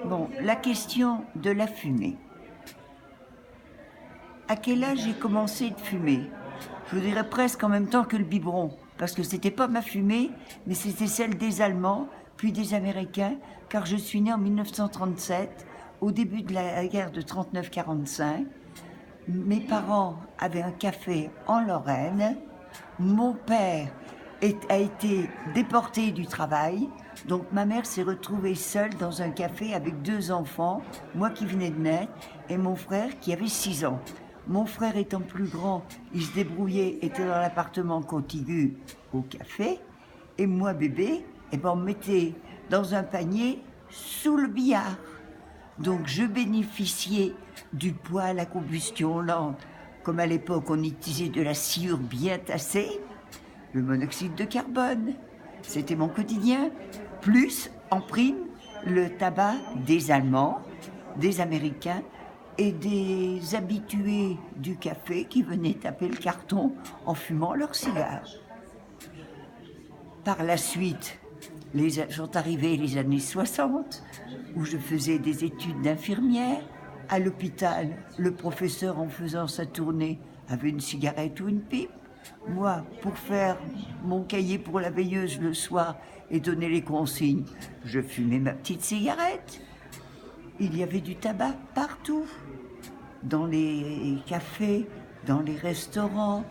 Bon, la question de la fumée. À quel âge j'ai commencé de fumer? Je vous dirais presque en même temps que le biberon, parce que c'était pas ma fumée, mais c'était celle des Allemands, puis des Américains, car je suis née en 1937, au début de la guerre de 39-45. Mes parents avaient un café en Lorraine. Mon père a été déporté du travail, donc ma mère s'est retrouvée seule dans un café avec 2 enfants, moi qui venais de naître et mon frère qui avait 6 ans. Mon frère étant plus grand, il se débrouillait, était dans l'appartement contigu au café, et moi bébé, on me mettait dans un panier sous le billard. Donc je bénéficiais du poêle à combustion lente, comme à l'époque on utilisait de la sciure bien tassée, le monoxyde de carbone, c'était mon quotidien, plus en prime le tabac des Allemands, des Américains et des habitués du café qui venaient taper le carton en fumant leurs cigares. Par la suite, sont arrivées les années 60, où je faisais des études d'infirmière. À l'hôpital, le professeur, en faisant sa tournée, avait une cigarette ou une pipe. Moi, pour faire mon cahier pour la veilleuse le soir et donner les consignes, je fumais ma petite cigarette. Il y avait du tabac partout, dans les cafés, dans les restaurants.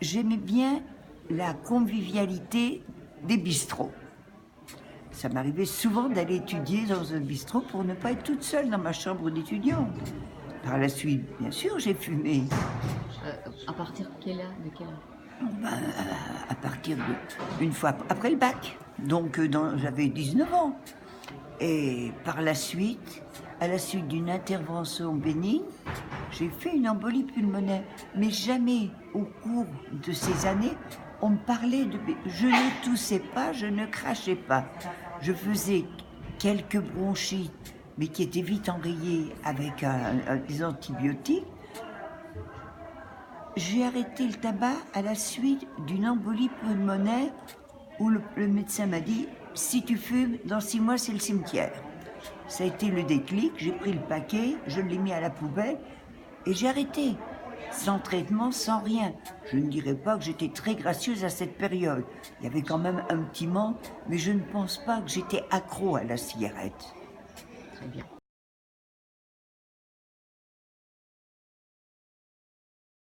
J'aimais bien la convivialité des bistrots. Ça m'arrivait souvent d'aller étudier dans un bistrot pour ne pas être toute seule dans ma chambre d'étudiante. Par la suite, bien sûr, j'ai fumé. À partir de quel âge? À partir une fois après le bac. Donc j'avais 19 ans. Et par la suite, à la suite d'une intervention bénigne, j'ai fait une embolie pulmonaire. Mais jamais au cours de ces années, on me parlait de... Je ne toussais pas, je ne crachais pas. Je faisais quelques bronchites, mais qui étaient vite enrayées avec des antibiotiques. J'ai arrêté le tabac à la suite d'une embolie pulmonaire où le médecin m'a dit « Si tu fumes, dans 6 mois, c'est le cimetière ». Ça a été le déclic, j'ai pris le paquet, je l'ai mis à la poubelle et j'ai arrêté. Sans traitement, sans rien. Je ne dirais pas que j'étais très gracieuse à cette période. Il y avait quand même un petit manque, mais je ne pense pas que j'étais accro à la cigarette. Très bien.